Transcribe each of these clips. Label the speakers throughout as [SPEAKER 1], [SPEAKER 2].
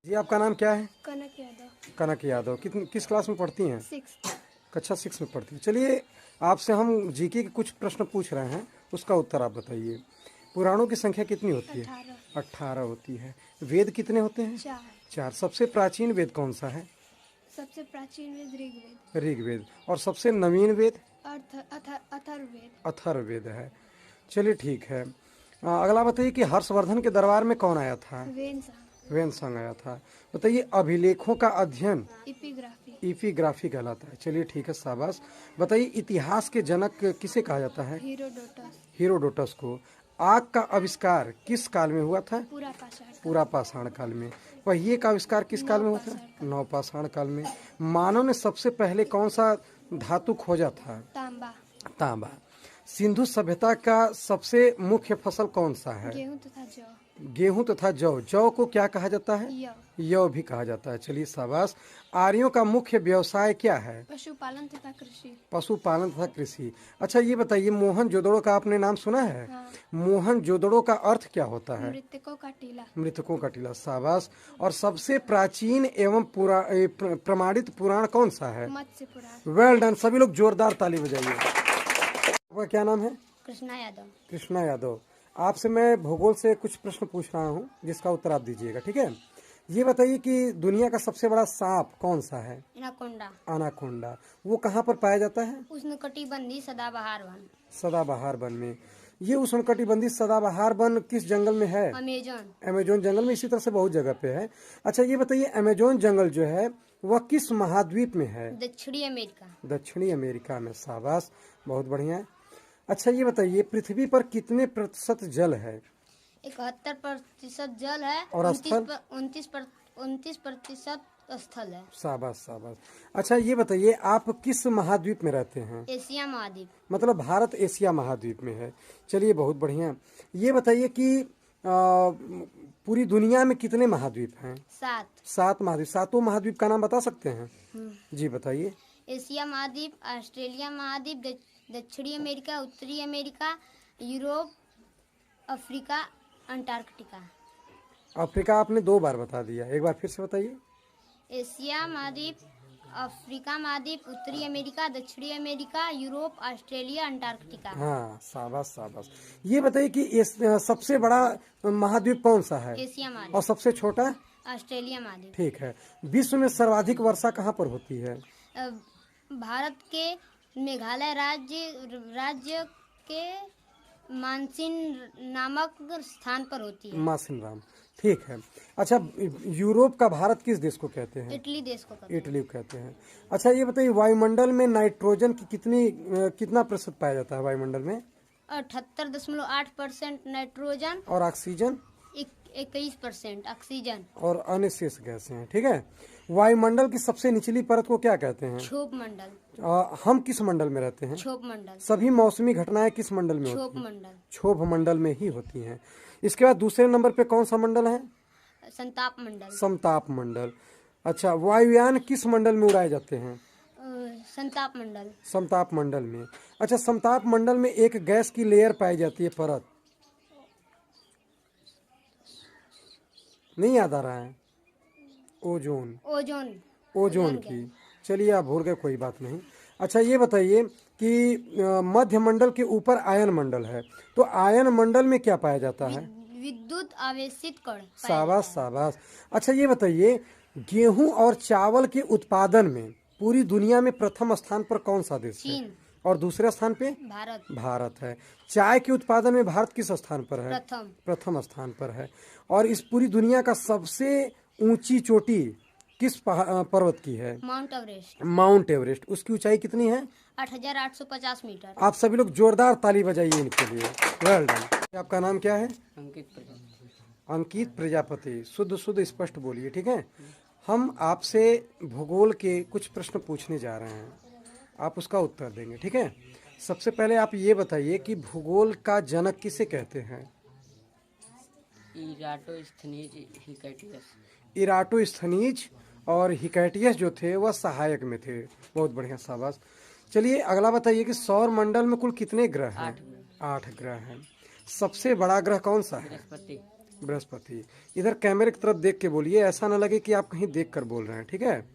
[SPEAKER 1] जी, आपका नाम क्या है?
[SPEAKER 2] कनक यादव।
[SPEAKER 1] कनक यादव। किस क्लास में पढ़ती हैं?
[SPEAKER 2] 6th।
[SPEAKER 1] कक्षा 6 में पढ़ती हैं। चलिए, आपसे हम जीके के कुछ प्रश्न पूछ रहे हैं, उसका उत्तर आप बताइए। पुराणों की संख्या कितनी होती है?
[SPEAKER 2] 18।
[SPEAKER 1] 18 होती है। वेद कितने होते हैं?
[SPEAKER 2] 4।
[SPEAKER 1] 4। सबसे प्राचीन वेद कौन सा है?
[SPEAKER 2] सबसे प्राचीन वेद ऋग्वेद।
[SPEAKER 1] ऋग्वेद। और सबसे नवीन वेद?
[SPEAKER 2] अथर्ववेद।
[SPEAKER 1] अथर्ववेद है। चलिए, ठीक है। अगला बताइए कि हर्षवर्धन के दरबार में कौन आया था?
[SPEAKER 2] वेनसांग।
[SPEAKER 1] वेनसांग आया था। बताइए, अभिलेखों का अध्ययन
[SPEAKER 2] इपिग्राफी।
[SPEAKER 1] इपिग्राफी कहलाता है। चलिए, ठीक है, शाबाश। बताइए, इतिहास के जनक किसे कहा जाता है?
[SPEAKER 2] हीरोडोटस।
[SPEAKER 1] हेरोडोटस को। आग का आविष्कार किस काल में हुआ था?
[SPEAKER 2] पूरा पाषाण।
[SPEAKER 1] पूरा पाषाण काल में। पहिए का आविष्कार किस काल में हुआ था? नवपाषाण काल में। मानव ने सबसे पहले कौन सा धातु खोजा था?
[SPEAKER 2] तांबा।
[SPEAKER 1] तांबा। सिंधु सभ्यता का सबसे मुख्य फसल कौन सा है?
[SPEAKER 2] गेहूं तथा जौ।
[SPEAKER 1] गेहूं तथा जौ। जौ को क्या कहा जाता है?
[SPEAKER 2] यव।
[SPEAKER 1] यौ भी कहा जाता है। चलिए, शाबाश। आर्यों का मुख्य व्यवसाय क्या है?
[SPEAKER 2] पशुपालन तथा कृषि।
[SPEAKER 1] पशुपालन तथा कृषि। अच्छा, ये बताइए, मोहनजोदड़ो का आपने नाम सुना है?
[SPEAKER 2] हाँ।
[SPEAKER 1] मोहनजोदड़ो का अर्थ क्या होता है?
[SPEAKER 2] मृतकों का टीला।
[SPEAKER 1] मृतकों का टीला। शाबाश। और सबसे प्राचीन एवं प्रमाणित पुराण कौन सा है?
[SPEAKER 2] मत्स्य पुराण।
[SPEAKER 1] Well done. सभी लोग जोरदार ताली बजाइए। आपका क्या नाम है?
[SPEAKER 2] कृष्णा यादव।
[SPEAKER 1] कृष्णा यादव। आपसे मैं भूगोल से कुछ प्रश्न पूछ रहा हूँ, जिसका उत्तर आप दीजिएगा, ठीक है? ये बताइए कि दुनिया का सबसे बड़ा सांप कौन सा है?
[SPEAKER 2] एनाकोंडा।
[SPEAKER 1] अनाकोंडा। वो कहाँ पर पाया जाता है?
[SPEAKER 2] उष्णकटिबंधीय सदाबहार वन।
[SPEAKER 1] सदाबहार वन में। ये उष्णकटिबंधीय सदाबहार वन किस जंगल में है?
[SPEAKER 2] अमेजन।
[SPEAKER 1] अमेजोन जंगल में। इसी तरह से बहुत जगह पे है। अच्छा, ये बताइए, अमेजोन जंगल जो है वह किस महाद्वीप में है?
[SPEAKER 2] दक्षिणी अमेरिका।
[SPEAKER 1] दक्षिणी अमेरिका में। शाबाश, बहुत बढ़िया है। अच्छा, ये बताइए, पृथ्वी पर कितने प्रतिशत जल है?
[SPEAKER 2] 71% जल है।
[SPEAKER 1] और स्थल?
[SPEAKER 2] 29% स्थल है।
[SPEAKER 1] शाबाश, शाबाश। अच्छा, ये बताइए, आप किस महाद्वीप में रहते हैं?
[SPEAKER 2] एशिया महाद्वीप।
[SPEAKER 1] मतलब भारत एशिया महाद्वीप में है। चलिए, बहुत बढ़िया। ये बताइए कि पूरी दुनिया में कितने महाद्वीप हैं?
[SPEAKER 2] 7।
[SPEAKER 1] 7 महाद्वीप। सातों महाद्वीप का नाम बता सकते हैं? जी, बताइए।
[SPEAKER 2] एशिया महाद्वीप, ऑस्ट्रेलिया महाद्वीप, दक्षिणी अमेरिका, उत्तरी America, Europe, Africa, Antarctica.
[SPEAKER 1] Africa आपने 2 बार बता दिया, एक बार फिर से बताइए।
[SPEAKER 2] एशिया महाद्वीप, अफ्रीका महाद्वीप, उत्तरी अमेरिका, दक्षिणी अमेरिका, यूरोप, ऑस्ट्रेलिया, अंटार्कटिका।
[SPEAKER 1] हाँ, शाबाश, शाबाश। ये बताइए कि सबसे बड़ा महाद्वीप कौन सा है?
[SPEAKER 2] एशिया
[SPEAKER 1] और
[SPEAKER 2] महाद्वीप।
[SPEAKER 1] सबसे छोटा?
[SPEAKER 2] ऑस्ट्रेलिया महाद्वीप।
[SPEAKER 1] ठीक है। विश्व में सर्वाधिक वर्षा कहाँ पर होती है?
[SPEAKER 2] भारत के मेघालय राज्य के मानसिन नामक स्थान पर होती है।
[SPEAKER 1] मासिन राम। ठीक है। अच्छा, यूरोप का भारत किस देश को कहते हैं?
[SPEAKER 2] इटली देश को कहते हैं।
[SPEAKER 1] इटली को कहते हैं। अच्छा, ये बताइए, वायुमंडल में नाइट्रोजन की कितना प्रतिशत पाया जाता है वायुमंडल में?
[SPEAKER 2] 78.8% नाइट्रोजन।
[SPEAKER 1] और ऑक्सीजन?
[SPEAKER 2] 21% ऑक्सीजन।
[SPEAKER 1] और अन्य शेष गैसें हैं, ठीक है। वायुमंडल की सबसे निचली परत को क्या कहते हैं?
[SPEAKER 2] क्षोभ मंडल।
[SPEAKER 1] हम किस मंडल में रहते हैं?
[SPEAKER 2] क्षोभ मंडल।
[SPEAKER 1] सभी मौसमी घटनाएं किस मंडल में
[SPEAKER 2] क्षोभ
[SPEAKER 1] होती हैं?
[SPEAKER 2] मंडल।
[SPEAKER 1] क्षोभ मंडल में ही होती हैं। इसके बाद दूसरे नंबर पे कौन सा मंडल है?
[SPEAKER 2] संताप मंडल।
[SPEAKER 1] समताप मंडल। अच्छा, वायुयान किस मंडल में उड़ाए जाते हैं?
[SPEAKER 2] संताप मंडल।
[SPEAKER 1] समताप मंडल में। अच्छा, समताप मंडल में एक गैस की लेयर पाई जाती है, परत। नहीं याद आ रहा है? ओजोन।
[SPEAKER 2] ओजोन।
[SPEAKER 1] ओजोन की। चलिए, आप भूल गए, कोई बात नहीं। अच्छा, ये बताइए कि मध्य मंडल के ऊपर आयन मंडल है, तो आयन मंडल में क्या पाया जाता है?
[SPEAKER 2] विद्युत आवेशित कण।
[SPEAKER 1] शाबाश, शाबाश। अच्छा, ये बताइए, गेहूं और चावल के उत्पादन में पूरी दुनिया में प्रथम स्थान पर कौन सा देश है?
[SPEAKER 2] चीन।
[SPEAKER 1] और दूसरे स्थान पे?
[SPEAKER 2] भारत।
[SPEAKER 1] भारत है। चाय के उत्पादन में भारत किस स्थान पर है? प्रथम स्थान पर है। और इस पूरी दुनिया का सबसे ऊंची चोटी किस पर्वत की है?
[SPEAKER 2] Mount Everest.
[SPEAKER 1] Mount Everest. उसकी ऊंचाई कितनी है?
[SPEAKER 2] 8,850 मीटर।
[SPEAKER 1] आप सभी लोग जोरदार ताली बजाइए इनके लिए। Well done. आपका नाम क्या है?
[SPEAKER 2] अंकित प्रजापति।
[SPEAKER 1] अंकित प्रजापति। शुद्ध शुद्ध स्पष्ट बोलिए, ठीक है? हम आपसे भूगोल के कुछ प्रश्न पूछने जा रहे हैं, आप उसका उत्तर देंगे, ठीक है? सबसे पहले आप ये बताइए कि भूगोल का जनक किसे कहते हैं? इराटोस्थनीज और हिकैटियस जो थे वह सहायक में थे। बहुत बढ़िया, शाबाश। चलिए, अगला बताइए कि सौर मंडल में कुल कितने ग्रह हैं? 8 ग्रह हैं। सबसे बड़ा ग्रह कौन सा है? बृहस्पति। इधर कैमरे की तरफ देख के बोलिए, ऐसा ना लगे कि आप कहीं देख कर बोल रहे हैं, ठीक है।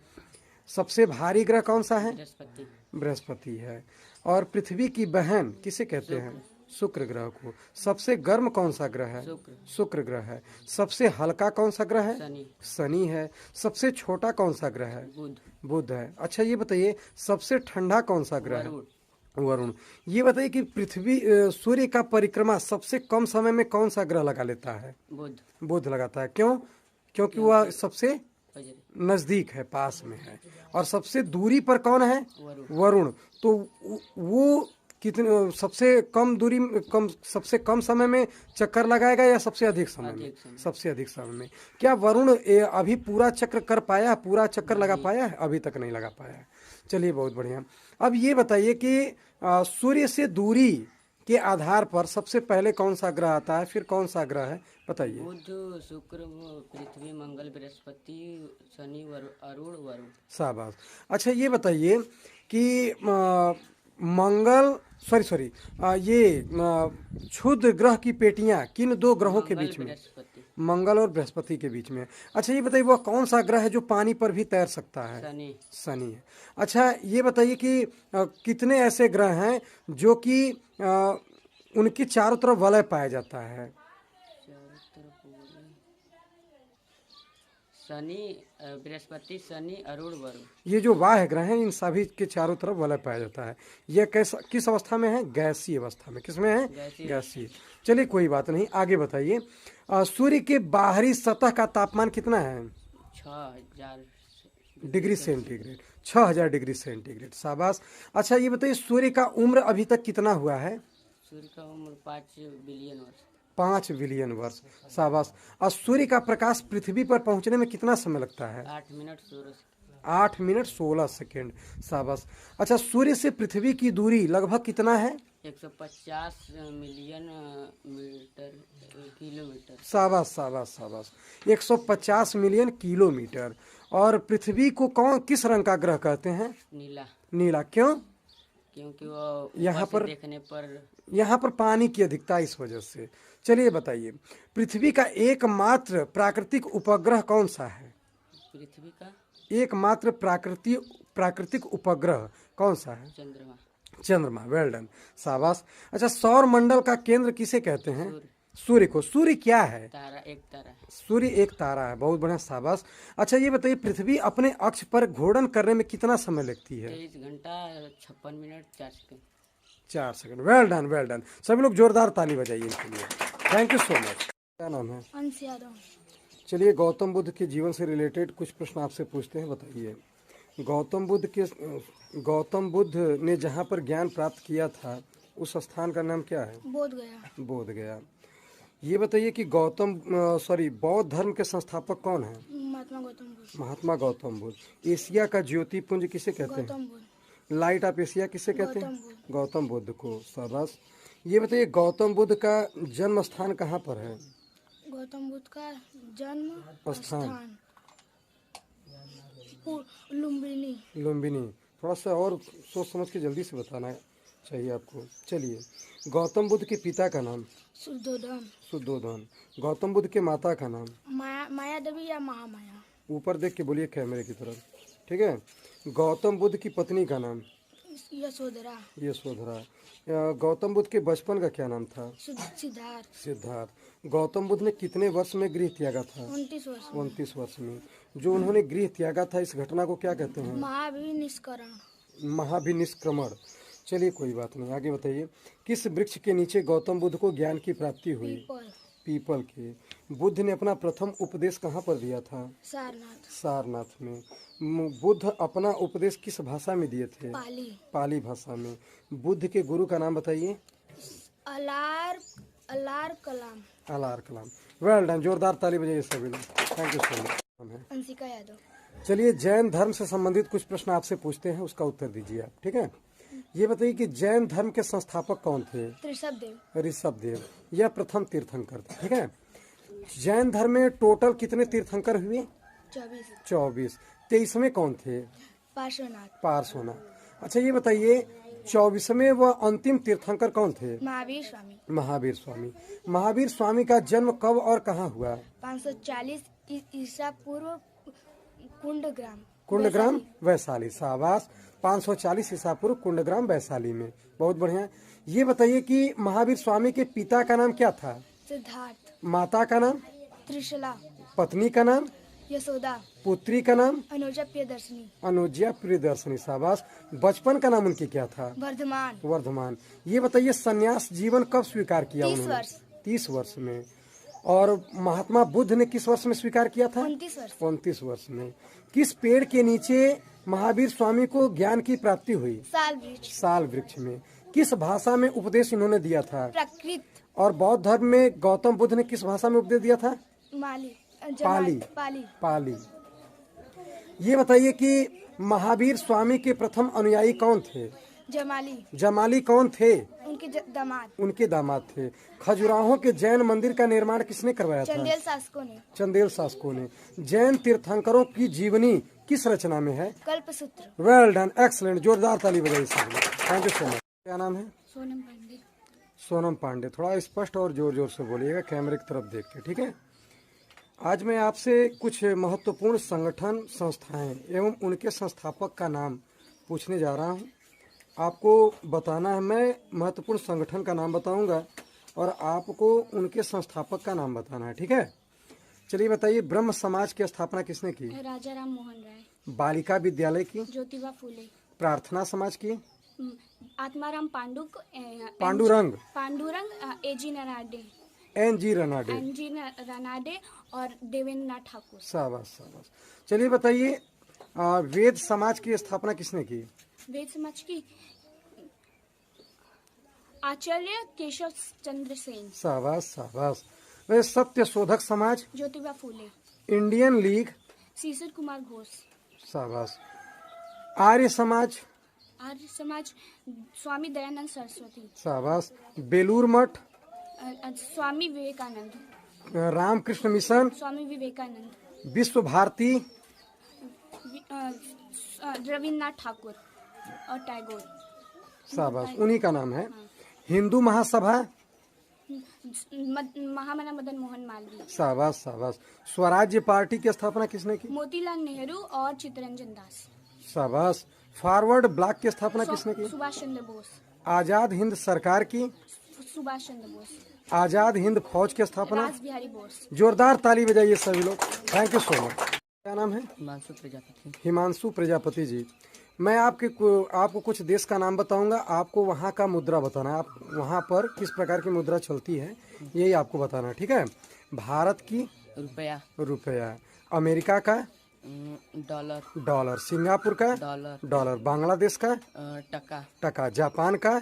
[SPEAKER 1] सबसे भारी ग्रह कौन सा है?
[SPEAKER 3] बृहस्पति।
[SPEAKER 1] बृहस्पति है। और पृथ्वी की बहन किसे कहते हैं? शुक्र ग्रह को। सबसे गर्म कौन सा ग्रह है? शुक्र ग्रह है। सबसे हल्का कौन सा ग्रह है?
[SPEAKER 3] शनि।
[SPEAKER 1] शनि है। सबसे छोटा कौन सा ग्रह है?
[SPEAKER 3] बुध।
[SPEAKER 1] बुध है। अच्छा ये बताइए, सबसे ठंडा कौन सा ग्रह है? वरुण। ये बताइए कि पृथ्वी सूर्य का परिक्रमा सबसे कम समय में कौन सा ग्रह लगा लेता है?
[SPEAKER 3] बुध।
[SPEAKER 1] बुध लगाता है। क्यों? क्योंकि वह सबसे
[SPEAKER 3] बजरी।
[SPEAKER 1] नजदीक है, पास में है। और सबसे दूरी पर कौन है?
[SPEAKER 3] वरुण।
[SPEAKER 1] वरुण। तो वो कितने सबसे कम दूरी सबसे कम समय में चक्कर लगाएगा या सबसे अधिक समय में? सबसे अधिक समय में। क्या वरुण अभी पूरा चक्र कर पाया, पूरा चक्कर लगा पाया है? अभी तक नहीं लगा पाया है। चलिए बहुत बढ़िया। अब ये बताइए कि सूर्य से दूरी के आधार पर सबसे पहले कौन सा ग्रह आता है, फिर कौन सा ग्रह है, बताइए।
[SPEAKER 3] बुध, शुक्र, पृथ्वी, मंगल, बृहस्पति, शनि, अरुण, वरुण।
[SPEAKER 1] शाबाश। अच्छा ये बताइए कि मंगल ये क्षुद्र ग्रह की पेटियां किन दो ग्रहों के बीच में? मंगल और बृहस्पति के बीच में। अच्छा ये बताइए, वह कौन सा ग्रह है जो पानी पर भी तैर सकता है?
[SPEAKER 3] शनि।
[SPEAKER 1] शनि है। अच्छा ये बताइए कि कितने ऐसे ग्रह हैं जो कि उनकी चारों तरफ वलय पाया जाता है?
[SPEAKER 3] शनि, बृहस्पति, शनि, अरुण, वरुण।
[SPEAKER 1] ये जो बाह्य ग्रह हैं इन सभी के चारों तरफ वलय पाया जाता है। यह किस अवस्था में है? गैसीय अवस्था में। किसमें है? गैसीय। चलिए कोई बात नहीं, आगे बताइए। सूर्य के बाहरी सतह का तापमान कितना है?
[SPEAKER 3] 6000
[SPEAKER 1] डिग्री सेंटीग्रेड। 6000 degree centigrade. शाबाश। अच्छा ये बताइए, सूर्य का उम्र अभी तक कितना हुआ है?
[SPEAKER 3] सूर्य का उम्र 5 बिलियन वर्ष।
[SPEAKER 1] 5 बिलियन वर्ष। शाबाश। और सूर्य का प्रकाश पृथ्वी पर पहुंचने में कितना समय लगता है?
[SPEAKER 3] 8 मिनट 16 सेकंड।
[SPEAKER 1] 8 minute 16 second. शाबाश। अच्छा सूर्य से पृथ्वी की दूरी लगभग कितना है?
[SPEAKER 3] 150 मिलियन किलोमीटर।
[SPEAKER 1] शाबाश शाबाश शाबाश। 150 मिलियन किलोमीटर। और पृथ्वी को किस रंग का ग्रह कहते हैं?
[SPEAKER 3] नीला।
[SPEAKER 1] नीला। क्यों?
[SPEAKER 3] क्योंकि वो
[SPEAKER 1] यहाँ पर
[SPEAKER 3] देखने पर
[SPEAKER 1] यहाँ पर पानी की अधिकता, इस वजह से। चलिए बताइए, पृथ्वी का एकमात्र प्राकृतिक उपग्रह कौन सा है?
[SPEAKER 3] पृथ्वी का
[SPEAKER 1] एकमात्र प्राकृतिक उपग्रह कौन सा है?
[SPEAKER 3] चंद्रमा।
[SPEAKER 1] चंद्रमा। Well done. शाबाश। अच्छा सौर मंडल का केंद्र किसे कहते हैं? सूर्य को। सूर्य क्या है?
[SPEAKER 3] तारा। एक तारा है।
[SPEAKER 1] सूर्य एक तारा है। बहुत बढ़िया। शाबाश। अच्छा ये बताइए, पृथ्वी अपने अक्ष पर घूर्णन करने में कितना समय लगती है?
[SPEAKER 3] 23 घंटा 56 minute 4 second.
[SPEAKER 1] 4 second. Well done well done. सभी लोग जोरदार ताली बजाइए इनके लिए। Thank you so much. क्या नाम है?
[SPEAKER 2] अंश यादव।
[SPEAKER 1] चलिए गौतम बुद्ध के जीवन से रिलेटेड कुछ प्रश्न आपसे पूछते हैं, बताइए। गौतम बुद्ध ने जहाँ पर ज्ञान प्राप्त किया था उस स्थान का नाम क्या है?
[SPEAKER 2] बोध गया।
[SPEAKER 1] बोध गया। ये बताइए कि बौद्ध धर्म के संस्थापक कौन है?
[SPEAKER 2] महात्मा गौतम बुद्ध।
[SPEAKER 1] महात्मा गौतम बुद्ध। एशिया का ज्योतिपुंज किसे कहते हैं?
[SPEAKER 2] Gautam Buddha.
[SPEAKER 1] Light of Asia किसे कहते हैं?
[SPEAKER 2] गौतम बुद्ध।
[SPEAKER 1] गौतम बुद्ध को। शाबाश। ये बताइए, गौतम बुद्ध का जन्म स्थान कहाँ पर है?
[SPEAKER 2] गौतम बुद्ध का जन्म
[SPEAKER 1] स्थान
[SPEAKER 2] लुम्बिनी।
[SPEAKER 1] लुम्बिनी। थोड़ा सा और सोच समझ के जल्दी से बताना चाहिए आपको। चलिए, गौतम बुद्ध के पिता का नाम? शुद्धोधन। गौतम बुद्ध के माता का नाम?
[SPEAKER 2] माया देवी या महामाया।
[SPEAKER 1] ऊपर देख के बोलिए कैमरे की तरफ, ठीक है। गौतम बुद्ध की पत्नी का नाम? यशोधरा। गौतम बुद्ध के बचपन का क्या नाम था? सिद्धार्थ। गौतम बुद्ध ने कितने वर्ष में गृह त्यागा था? 29 वर्ष में। जो उन्होंने गृह त्यागा था, इस घटना को क्या कहते हैं? महाभिनिष्क्रमण। चलिए कोई बात नहीं, आगे बताइए। किस वृक्ष के नीचे गौतम बुद्ध को ज्ञान की प्राप्ति हुई? पीपल के। बुद्ध ने अपना प्रथम उपदेश कहाँ पर दिया था? सारनाथ में। बुद्ध अपना उपदेश किस भाषा में दिए थे? पाली भाषा में। बुद्ध के गुरु का नाम बताइए।
[SPEAKER 2] अलार कलाम।
[SPEAKER 1] Well done. जोरदार ताली बजाइए सभी लोग। Thank you so much.
[SPEAKER 2] Anshika Yadav.
[SPEAKER 1] चलिए जैन धर्म से संबंधित कुछ प्रश्न आपसे पूछते हैं, उसका उत्तर दीजिए आप, ठीक है। ये बताइए कि जैन धर्म के संस्थापक कौन थे? ऋषभदेव। यह प्रथम तीर्थंकर थे, ठीक है। जैन धर्म में टोटल कितने तीर्थंकर हुए? 24। 23वें कौन थे?
[SPEAKER 2] पार्श्वनाथ।
[SPEAKER 1] पार्श्वनाथ। अच्छा ये बताइए 24वें व अंतिम तीर्थंकर कौन थे?
[SPEAKER 2] महावीर स्वामी।
[SPEAKER 1] महावीर स्वामी। महावीर स्वामी का जन्म कब और कहाँ हुआ?
[SPEAKER 2] 540 ईसा पूर्व कुंडग्राम।
[SPEAKER 1] कुंडग्राम वैशाली। शाबाश। 540 ईसा पूर्व कुंडग्राम वैशाली में। बहुत बढ़िया। ये बताइए कि महावीर स्वामी के पिता का नाम क्या था?
[SPEAKER 2] सिद्धार्थ।
[SPEAKER 1] माता का नाम?
[SPEAKER 2] त्रिशला।
[SPEAKER 1] पत्नी का नाम?
[SPEAKER 2] यशोदा।
[SPEAKER 1] पुत्री का नाम?
[SPEAKER 2] अनुजा प्रियदर्शनी।
[SPEAKER 1] अनुजा प्रियदर्शनी। शाबाश। बचपन का नाम उनकी क्या था?
[SPEAKER 2] वर्धमान।
[SPEAKER 1] वर्धमान। ये बताइए सन्यास जीवन कब स्वीकार किया
[SPEAKER 2] 30
[SPEAKER 1] उन्होंने?
[SPEAKER 2] वर्ष।
[SPEAKER 1] 30 वर्ष में। और महात्मा बुद्ध ने किस वर्ष में स्वीकार किया था?
[SPEAKER 2] 29 वर्ष।
[SPEAKER 1] 29 वर्ष में। किस पेड़ के नीचे महावीर स्वामी को ज्ञान की प्राप्ति हुई?
[SPEAKER 2] साल वृक्ष।
[SPEAKER 1] साल वृक्ष में। किस भाषा में उपदेश इन्होंने दिया था?
[SPEAKER 2] प्रकृत।
[SPEAKER 1] और बौद्ध धर्म में गौतम बुद्ध ने किस भाषा में उपदेश दिया था?
[SPEAKER 2] पाली।
[SPEAKER 1] पाली। ये बताइए कि महावीर स्वामी के प्रथम अनुयायी कौन थे?
[SPEAKER 2] जमाली।
[SPEAKER 1] जमाली कौन थे?
[SPEAKER 2] उनके दामाद।
[SPEAKER 1] उनके दामाद थे। खजुराहो के जैन मंदिर का निर्माण किसने करवाया था?
[SPEAKER 2] चंदेल शासकों ने।
[SPEAKER 1] चंदेल शासकों ने। जैन तीर्थंकरों की जीवनी किस रचना में है?
[SPEAKER 2] कल्पसूत्र।
[SPEAKER 1] Well done, excellent. जोरदार ताली बजाइए सबने। Thank you so much. क्या नाम है?
[SPEAKER 2] सोनम पांडे।
[SPEAKER 1] सोनम पांडे। थोड़ा स्पष्ट और जोर जोर से बोलिएगा कैमरे की तरफ देख के, ठीक है? आज मैं आपसे कुछ महत्वपूर्ण संगठन, संस्थाएं एवं उनके संस्थापक का नाम पूछने जा रहा हूं। आपको बताना है, मैं महत्वपूर्ण संगठन का नाम बताऊंगा और आपको उनके संस्थापक का नाम बताना है, ठीक है? चलिए बताइए, ब्रह्म समाज की स्थापना किसने की?
[SPEAKER 2] राजा राम मोहन राय।
[SPEAKER 1] बालिका विद्यालय की?
[SPEAKER 2] ज्योतिबा फूले।
[SPEAKER 1] प्रार्थना समाज की?
[SPEAKER 2] आत्माराम पांडुरंग एजी नराडे।
[SPEAKER 1] NG रनाडे।
[SPEAKER 2] एनजी रनाडे और देवेंद्र नाथ ठाकुर।
[SPEAKER 1] शाबाश शाबाश। चलिए बताइए, वेद समाज की स्थापना किसने की?
[SPEAKER 2] वेद समाज की आचार्य केशव चंद्र सेन।
[SPEAKER 1] शाबाश शाबाश। वह सत्य शोधक समाज?
[SPEAKER 2] ज्योतिबा फूले।
[SPEAKER 1] Indian League?
[SPEAKER 2] सीसर कुमार घोष।
[SPEAKER 1] शाबाश। आर्य समाज?
[SPEAKER 2] आर्य समाज स्वामी दयानंद सरस्वती।
[SPEAKER 1] शाबाश। बेलूर मठ?
[SPEAKER 2] स्वामी विवेकानंद।
[SPEAKER 1] रामकृष्ण मिशन?
[SPEAKER 2] स्वामी विवेकानंद।
[SPEAKER 1] विश्व भारती?
[SPEAKER 2] रविन्द्रनाथ ठाकुर और टैगोर।
[SPEAKER 1] शाबाश, उन्हीं का नाम है। हिंदू महासभा?
[SPEAKER 2] महामना मदन मोहन मालवीय।
[SPEAKER 1] शाबाश शाबाश। स्वराज्य पार्टी की स्थापना किसने की?
[SPEAKER 2] मोतीलाल नेहरू और चित्तरंजन दास।
[SPEAKER 1] शाबाश। फॉरवर्ड ब्लॉक की स्थापना किसने की?
[SPEAKER 2] सुभाष चंद्र बोस।
[SPEAKER 1] आजाद हिंद सरकार की?
[SPEAKER 2] सुभाष चंद्र बोस।
[SPEAKER 1] आजाद हिंद फौज की स्थापना?
[SPEAKER 2] राज बिहारी बोस।
[SPEAKER 1] जोरदार ताली बजाइए सभी लोग। Thank you so much. क्या नाम है?
[SPEAKER 3] हिमांशु प्रजापति।
[SPEAKER 1] हिमांशु प्रजापति जी। मैं आपको कुछ देश का नाम बताऊंगा, आपको वहाँ का मुद्रा बताना है। आप वहाँ पर किस प्रकार की मुद्रा चलती है यही आपको बताना है, ठीक है? भारत की?
[SPEAKER 3] रुपया।
[SPEAKER 1] रुपया। अमेरिका का?
[SPEAKER 3] डॉलर।
[SPEAKER 1] डॉलर। सिंगापुर का?
[SPEAKER 3] डॉलर।
[SPEAKER 1] डॉलर। बांग्लादेश का?
[SPEAKER 3] टका।
[SPEAKER 1] टका। जापान का?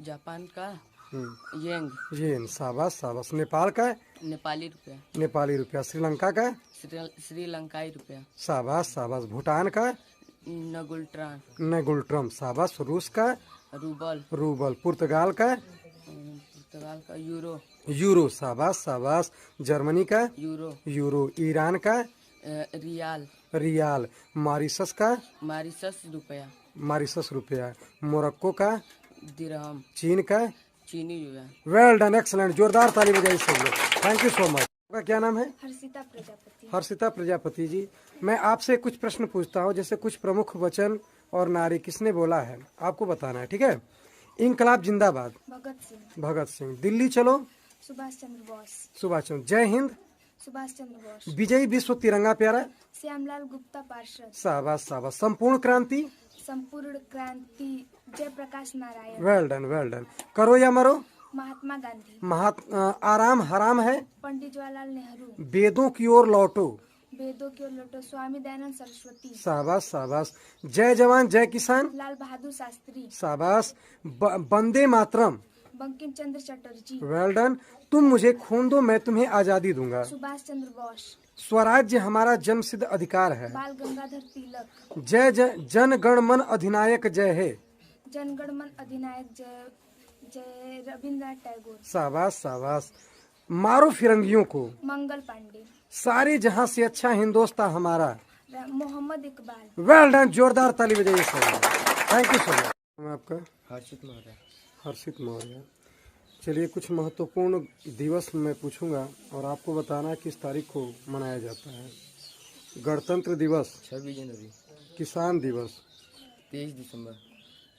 [SPEAKER 3] जापान का येन।
[SPEAKER 1] येन। शाबाश शाबाश। नेपाल का?
[SPEAKER 3] नेपाली रुपया।
[SPEAKER 1] नेपाली रुपया। श्रीलंका का?
[SPEAKER 3] श्रीलंकाई रुपया।
[SPEAKER 1] शाबाश शाबाश। भूटान का? नेगुल्ट्रम। शाबाश। रूस का?
[SPEAKER 3] रूबल।
[SPEAKER 1] रूबल। पुर्तगाल का?
[SPEAKER 3] पुर्तगाल का यूरो।
[SPEAKER 1] यूरो। शाबाश शाबाश। जर्मनी का?
[SPEAKER 3] यूरो।
[SPEAKER 1] यूरो। ईरान का?
[SPEAKER 3] रियाल।
[SPEAKER 1] रियाल। मॉरिशस का?
[SPEAKER 3] मॉरिशस रुपया।
[SPEAKER 1] मॉरिशस रुपया। मोरक्को का?
[SPEAKER 3] दिरहम।
[SPEAKER 1] चीन का?
[SPEAKER 3] चीनी युआन।
[SPEAKER 1] Well done, excellent. जोरदार ताली बजाइए सब लोग। Thank you so much. आपका क्या नाम है?
[SPEAKER 2] हर्षिता प्रजापति।
[SPEAKER 1] हर्षिता प्रजापति जी। मैं आपसे कुछ प्रश्न पूछता हूँ, जैसे कुछ प्रमुख वचन और नारे किसने बोला है आपको बताना है, ठीक है? इंकलाब जिंदाबाद?
[SPEAKER 2] भगत सिंह।
[SPEAKER 1] भगत सिंह। दिल्ली चलो?
[SPEAKER 2] सुभाष चंद्र बोस।
[SPEAKER 1] सुभाष चंद्र। जय हिंद?
[SPEAKER 2] सुभाष चंद्र बोस।
[SPEAKER 1] विजयी विश्व तिरंगा प्यारा?
[SPEAKER 2] श्यामलाल गुप्ता पार्षद।
[SPEAKER 1] शाबाश शाबाश। संपूर्ण क्रांति?
[SPEAKER 2] संपूर्ण क्रांति Jayaprakash Narayan.
[SPEAKER 1] Well done well done. करो या मरो?
[SPEAKER 2] महात्मा गांधी।
[SPEAKER 1] आराम हराम है?
[SPEAKER 2] पंडित जवाहरलाल नेहरू।
[SPEAKER 1] वेदों की ओर लौटो?
[SPEAKER 2] वेदों की ओर लौटो स्वामी दयानंद सरस्वती।
[SPEAKER 1] शाबाश शाबाश। जय जवान जय किसान?
[SPEAKER 2] लाल बहादुर शास्त्री।
[SPEAKER 1] शाबाश। वंदे मातरम?
[SPEAKER 2] बंकिम चंद्र चटर्जी।
[SPEAKER 1] Well done. तुम मुझे खून दो मैं तुम्हें आजादी दूंगा?
[SPEAKER 2] सुभाष चंद्र बोस।
[SPEAKER 1] स्वराज्य हमारा जन्मसिद्ध अधिकार है?
[SPEAKER 2] बाल गंगाधर तिलक।
[SPEAKER 1] जन गण मन अधिनायक जय है?
[SPEAKER 2] जनगण मन अधिनायक जय जय रविन्द्रनाथ टैगोर।
[SPEAKER 1] शाबाश शाबाश। मारो फिरंगियों को?
[SPEAKER 2] मंगल पांडे।
[SPEAKER 1] सारे जहां से अच्छा हिंदुस्तान हमारा?
[SPEAKER 2] मोहम्मद इकबाल।
[SPEAKER 1] Well done. जोरदार ताली बजाइए सब। Thank you so much. नाम है आपका?
[SPEAKER 3] हर्षित मौर्य।
[SPEAKER 1] हर्षित मौर्य। चलिए कुछ महत्वपूर्ण दिवस मैं पूछूंगा और आपको बताना है किस तारीख को मनाया जाता है। गणतंत्र दिवस,
[SPEAKER 3] 26 जनवरी,
[SPEAKER 1] किसान दिवस,
[SPEAKER 3] 23 दिसंबर,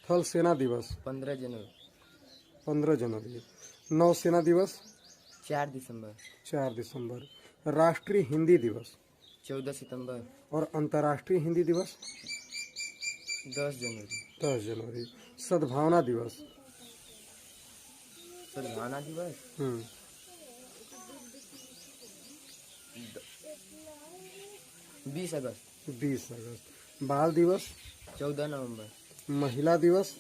[SPEAKER 1] थल सेना दिवस,
[SPEAKER 3] 15 जनवरी,
[SPEAKER 1] 15 जनवरी, नौसेना दिवस,
[SPEAKER 3] 4 दिसंबर,
[SPEAKER 1] 4 दिसंबर, राष्ट्रीय हिंदी दिवस
[SPEAKER 3] 14 सितंबर,
[SPEAKER 1] और अंतर्राष्ट्रीय हिंदी दिवस
[SPEAKER 3] 10 जनवरी,
[SPEAKER 1] 10 जनवरी, सद्भावना दिवस,
[SPEAKER 3] सद्भावना दिवस 20 अगस्त,
[SPEAKER 1] 20 अगस्त, बाल दिवस,
[SPEAKER 3] 14 नवंबर,
[SPEAKER 1] महिला दिवस,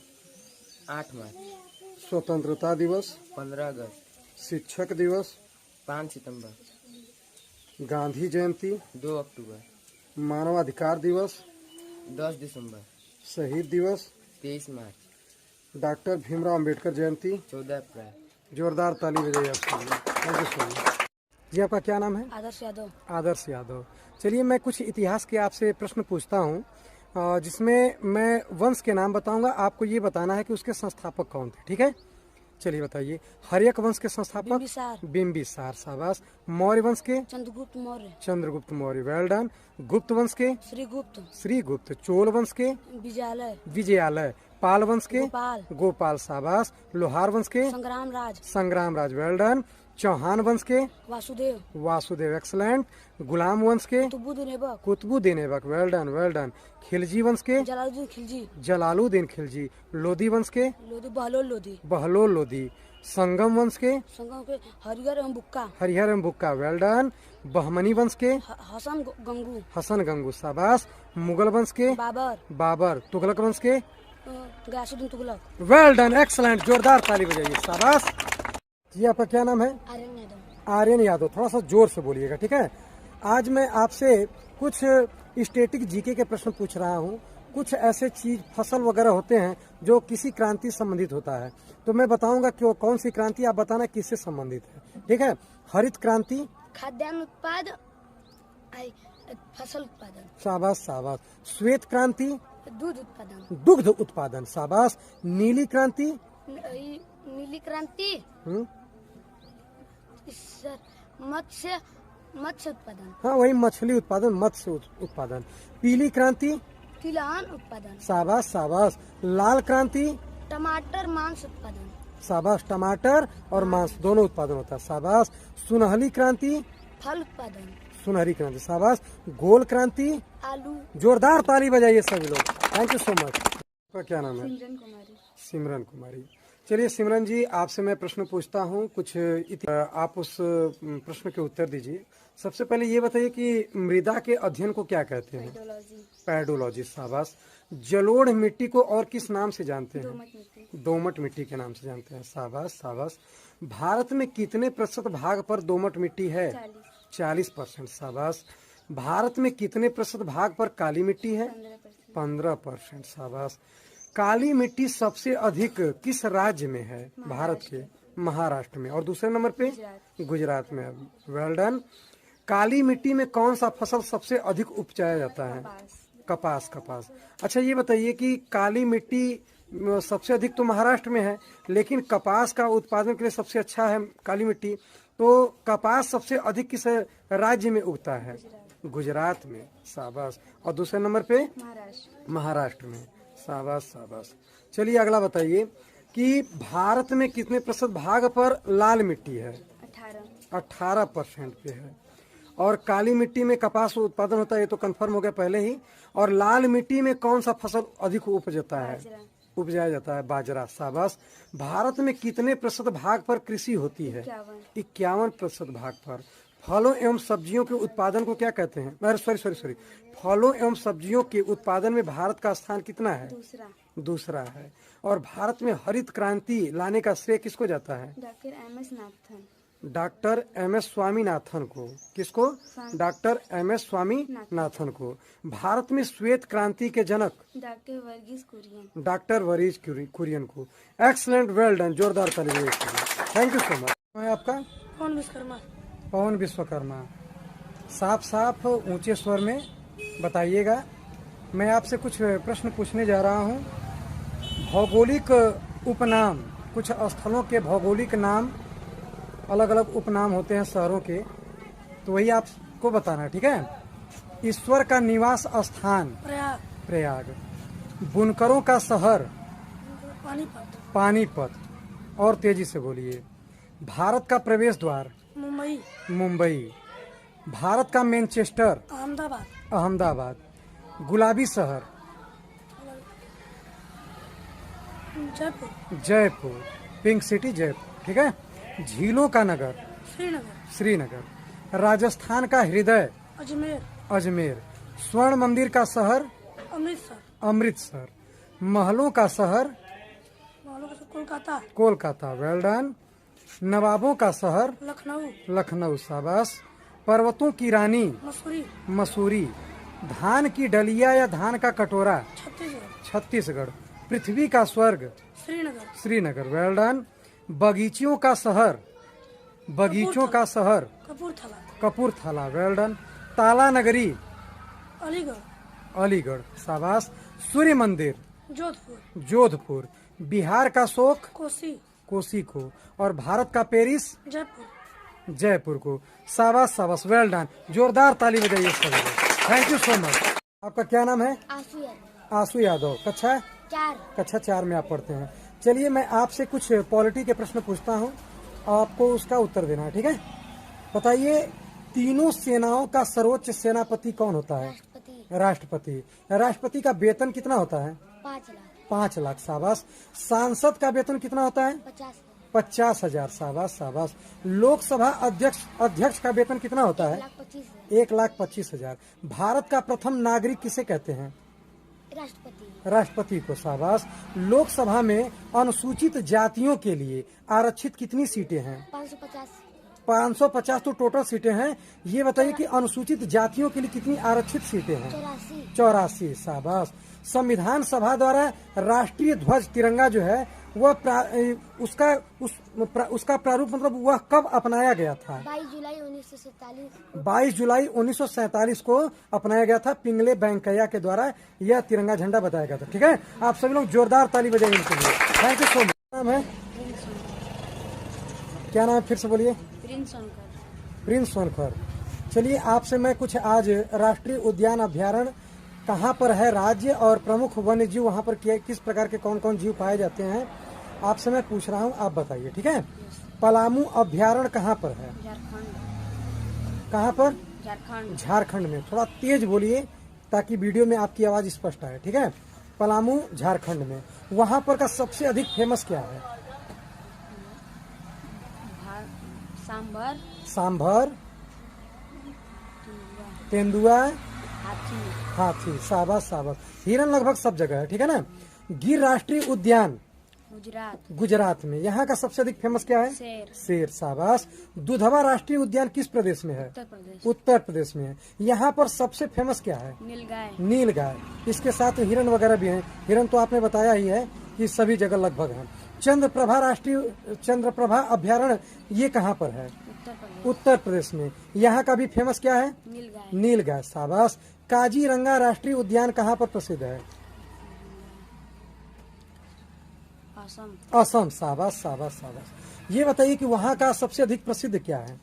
[SPEAKER 3] 8 मार्च,
[SPEAKER 1] स्वतंत्रता दिवस,
[SPEAKER 3] 15 अगस्त,
[SPEAKER 1] शिक्षक दिवस,
[SPEAKER 3] 5 सितंबर,
[SPEAKER 1] गांधी जयंती,
[SPEAKER 3] 2 अक्टूबर,
[SPEAKER 1] मानवाधिकार दिवस,
[SPEAKER 3] 10 दिसंबर,
[SPEAKER 1] शहीद दिवस,
[SPEAKER 3] 23 मार्च,
[SPEAKER 1] डॉक्टर भीमराव अंबेडकर जयंती।
[SPEAKER 3] 14 अप्रैल।
[SPEAKER 1] जोरदार ताली बजाइए आपके लिए। Thank you so much. जी आपका क्या नाम है?
[SPEAKER 2] आदर्श यादव।
[SPEAKER 1] आदर्श यादव। चलिए मैं कुछ इतिहास के आपसे प्रश्न पूछता हूँ, जिसमें मैं वंश के नाम बताऊंगा, आपको ये बताना है कि उसके संस्थापक कौन थे। ठीक है, चलिए बताइए। हर्यक वंश के संस्थापक
[SPEAKER 2] बिंबिसार।
[SPEAKER 1] बिंबिसार, शाबाश। मौर्य वंश के
[SPEAKER 2] चंद्रगुप्त मौर्य।
[SPEAKER 1] Chandragupta Maurya, well done. गुप्त वंश के
[SPEAKER 2] श्रीगुप्त।
[SPEAKER 1] श्रीगुप्त। चोल वंश के
[SPEAKER 2] विजयालय।
[SPEAKER 1] विजयालय। पाल वंश के
[SPEAKER 2] गोपाल।
[SPEAKER 1] गोपाल, शाबाश। लोहार वंश के
[SPEAKER 2] संग्राम राज।
[SPEAKER 1] संग्राम राज, वेल डन। चौहान वंश के
[SPEAKER 2] वासुदेव।
[SPEAKER 1] वासुदेव, एक्सलेंट। गुलाम वंश के
[SPEAKER 2] Qutubuddin Aibak.
[SPEAKER 1] Qutubuddin Aibak, well done well done. Khilji वंश के
[SPEAKER 2] जलालुद्दीन खिलजी।
[SPEAKER 1] जलालुद्दीन खिलजी। लोधी वंश के
[SPEAKER 2] लोधी बहलोल लोधी।
[SPEAKER 1] बहलोल लोधी। संगम वंश के
[SPEAKER 2] संगम के हरिहर एवं बुक्का।
[SPEAKER 1] हरिहर एवं बुक्का, वेल डन। बहमनी वंश के
[SPEAKER 2] हसन गंगू।
[SPEAKER 1] हसन गंगू, शाबाश। मुगल वंश के
[SPEAKER 2] बाबर।
[SPEAKER 1] बाबर। तुगलक वंश के
[SPEAKER 2] Ghiyasuddin Tughlaq.
[SPEAKER 1] Well done, excellent, जोरदार ताली बजाइए, शाबाश। जी आपका क्या नाम है?
[SPEAKER 2] आर्यन यादव।
[SPEAKER 1] आर्यन यादव। थोड़ा सा जोर से बोलिएगा, ठीक है। आज मैं आपसे कुछ स्टैटिक जीके के प्रश्न पूछ रहा हूँ। कुछ ऐसे चीज फसल वगैरह होते हैं जो किसी क्रांति से संबंधित होता है, तो मैं बताऊंगा कि वो कौन सी क्रांति, आप बताना किससे संबंधित है। ठीक है, हरित क्रांति,
[SPEAKER 2] खाद्यान्न उत्पाद, फसल उत्पादन,
[SPEAKER 1] शाबाश शाबाश। श्वेत क्रांति,
[SPEAKER 2] दूध उत्पादन,
[SPEAKER 1] दुग्ध उत्पादन, शाबाश। नीली क्रांति,
[SPEAKER 2] नीली क्रांति, मत्स्य उत्पादन,
[SPEAKER 1] हाँ वही मछली उत्पादन, मत्स्य उत्पादन। पीली क्रांति,
[SPEAKER 2] तिलहन उत्पादन,
[SPEAKER 1] शाबाश शाबाश। लाल क्रांति,
[SPEAKER 2] टमाटर मांस उत्पादन,
[SPEAKER 1] शाबाश। टमाटर और मांस दोनों उत्पादन होता है, शाबाश। सुनहली क्रांति,
[SPEAKER 2] फल उत्पादन,
[SPEAKER 1] सुनहरी क्रांति, शाबाश। गोल क्रांति,
[SPEAKER 2] आलू।
[SPEAKER 1] जोरदार ताली बजाइए सभी लोग। Thank you so much. आपका क्या नाम है?
[SPEAKER 2] सिमरन कुमारी।
[SPEAKER 1] सिमरन कुमारी। चलिए सिमरन जी, आपसे मैं प्रश्न पूछता हूँ कुछ, आप उस प्रश्न के उत्तर दीजिए। सबसे पहले ये बताइए कि मृदा के अध्ययन को क्या कहते हैं? पैडोलॉजी, शाबाश। जलोढ़ मिट्टी को और किस नाम से जानते हैं? दोमट मिट्टी के नाम से जानते हैं, शाबाश शाबाश। भारत में कितने प्रतिशत भाग पर दोमट मिट्टी है? 40%, शाबाश। भारत में कितने प्रतिशत भाग पर काली मिट्टी है? 15%, शाबाश। काली मिट्टी सबसे अधिक किस राज्य में है भारत के? महाराष्ट्र में। और दूसरे नंबर पे गुजरात में। Well done. काली मिट्टी में कौन सा फसल सबसे अधिक उपजाया जाता है? कपास, कपास। अच्छा ये बताइए कि काली मिट्टी सबसे अधिक तो महाराष्ट्र में है, लेकिन कपास का उत्पादन के लिए सबसे अच्छा है काली मिट्टी, तो कपास सबसे अधिक किस राज्य में उगता है? गुजरात में, शाबाश। और दूसरे नंबर पे महाराष्ट्र में, शाबाश शाबाश। चलिए अगला बताइए कि भारत में कितने प्रतिशत भाग पर लाल मिट्टी है? 18% पे है। और काली मिट्टी में कपास उत्पादन होता है, ये तो कंफर्म हो गया पहले ही। और लाल मिट्टी में कौन सा फसल अधिक उपजाया जाता है? बाजरा, शाबाश। भारत में कितने प्रतिशत भाग पर कृषि होती है? 51% भाग पर। फलों एवं सब्जियों के उत्पादन को क्या कहते हैं? सॉरी, फलों एवं सब्जियों के उत्पादन में भारत का स्थान कितना है? दूसरा है। और भारत में हरित क्रांति लाने का श्रेय किसको जाता है? डॉक्टर एम एस स्वामीनाथन को। किसको? डॉक्टर एम एस स्वामीनाथन को। भारत में श्वेत क्रांति के जनक डॉक्टर वर्गीस कुरियन को। एक्सलेंट, वेल डन, जोरदार ताली। Thank you so much. मैं आपका पवन विश्वकर्मा। साफ साफ ऊंचे स्वर में बताइएगा। मैं आपसे कुछ प्रश्न पूछने जा रहा हूं। भौगोलिक उपनाम, कुछ स्थलों के भौगोलिक नाम, अलग अलग उपनाम होते हैं शहरों के, तो वही आपको बताना है, ठीक है। ईश्वर का निवास स्थान
[SPEAKER 4] प्रयाग,
[SPEAKER 1] प्रयाग। बुनकरों का शहर
[SPEAKER 4] पानीपत,
[SPEAKER 1] पानीपत। और तेजी से बोलिए। भारत का प्रवेश द्वार
[SPEAKER 4] मुंबई,
[SPEAKER 1] मुंबई। भारत का मैनचेस्टर
[SPEAKER 4] अहमदाबाद,
[SPEAKER 1] अहमदाबाद। गुलाबी शहर
[SPEAKER 4] जयपुर,
[SPEAKER 1] जयपुर। पिंक सिटी जयपुर, ठीक है। झीलों का नगर
[SPEAKER 4] श्रीनगर,
[SPEAKER 1] श्रीनगर। राजस्थान का हृदय
[SPEAKER 4] अजमेर,
[SPEAKER 1] अजमेर। स्वर्ण मंदिर का शहर
[SPEAKER 4] अमृतसर,
[SPEAKER 1] अमृतसर। महलों का शहर
[SPEAKER 4] कोलकाता,
[SPEAKER 1] कोलकाता। Well done. नवाबों का शहर
[SPEAKER 4] लखनऊ,
[SPEAKER 1] लखनऊ। शाबाश। पर्वतों की रानी
[SPEAKER 4] मसूरी,
[SPEAKER 1] मसूरी। धान की डलिया या धान का कटोरा
[SPEAKER 4] छत्तीसगढ़,
[SPEAKER 1] छत्तीसगढ़। पृथ्वी का स्वर्ग
[SPEAKER 4] श्रीनगर,
[SPEAKER 1] श्रीनगर। Well done. बगीचियों का शहर बगीचों का शहर
[SPEAKER 4] कपूरथला,
[SPEAKER 1] कपूरथला। Well done. ताला नगरी
[SPEAKER 4] अलीगढ़,
[SPEAKER 1] अलीगढ़। शाबाश। सूर्य मंदिर
[SPEAKER 4] जोधपुर,
[SPEAKER 1] जोधपुर। बिहार का शोक
[SPEAKER 4] कोसी,
[SPEAKER 1] कोसी को। और भारत का पेरिस
[SPEAKER 4] जयपुर।
[SPEAKER 1] जयपुर को। शाबाश शाबाश, वेल डन। जोरदार ताली बजाइए सभी को। Thank you so much. आपका क्या नाम है? आशु यादव। कक्षा 4 में आप पढ़ते हैं। चलिए मैं आपसे कुछ पॉलिटी के प्रश्न पूछता हूँ, आपको उसका उत्तर देना है, ठीक है। बताइए, तीनों सेनाओं का सर्वोच्च सेनापति कौन होता है? राष्ट्रपति। राष्ट्रपति का वेतन कितना होता है? 5 लाख। शाबाश। सांसद का वेतन कितना होता है? 50,000। शाबाश शाबाश। लोकसभा अध्यक्ष का वेतन कितना होता है? 1,25,000। भारत का प्रथम नागरिक किसे कहते हैं? राष्ट्रपति को। शाबाश। लोकसभा में अनुसूचित जातियों के लिए आरक्षित कितनी सीटें हैं? 550 तो टोटल सीटें हैं। ये बताइए कि अनुसूचित जातियों के लिए कितनी आरक्षित सीटें हैं? 84। शाबाश। संविधान सभा द्वारा राष्ट्रीय ध्वज तिरंगा जो है वह उसका प्रारूप मतलब वह कब अपनाया गया था? 22 जुलाई 1947 को अपनाया गया था। पिंगले वेंकैया के द्वारा यह तिरंगा झंडा बताया गया था, ठीक है। आप सभी लोग जोरदार ताली बजाइए इनके लिए। Thank you so much. नाम है क्या? नाम है फिर से बोलिए। प्रिंस सोनकर। चलिए आपसे मैं कुछ आज राष्ट्रीय उद्यान अभ्यारण्य कहाँ पर है, राज्य और प्रमुख वन्य जीव वहाँ पर किस प्रकार के कौन कौन जीव पाए जाते हैं, आपसे मैं पूछ रहा हूँ, आप बताइए, ठीक है। पलामू अभ्यारण्य कहाँ पर है? कहाँ पर? झारखंड में। थोड़ा तेज बोलिए ताकि वीडियो में आपकी आवाज स्पष्ट आए, ठीक है। पलामू झारखंड में। वहाँ पर का सबसे अधिक फेमस क्या है? सांभर, तेंदुआ, हाथी। शाबाश शाबाश। हिरन लगभग सब जगह है, ठीक है ना। गिर राष्ट्रीय उद्यान गुजरात में। यहाँ का सबसे अधिक फेमस क्या है? शेर। शाबाश। दुधवा राष्ट्रीय उद्यान किस प्रदेश में है? उत्तर प्रदेश में है। यहाँ पर सबसे फेमस क्या है? नीलगाय। इसके साथ हिरन वगैरह भी हैं। हिरन तो आपने बताया ही है कि सभी जगह लगभग है। चंद्रप्रभा अभ्यारण्य ये कहाँ पर है? उत्तर प्रदेश में। यहाँ का भी फेमस क्या है? नीलगाय। शाबाश। काजीरंगा राष्ट्रीय उद्यान कहाँ पर प्रसिद्ध है? असम। शाबाश शाबाश शाबाश। ये बताइए कि वहाँ का सबसे अधिक प्रसिद्ध क्या है?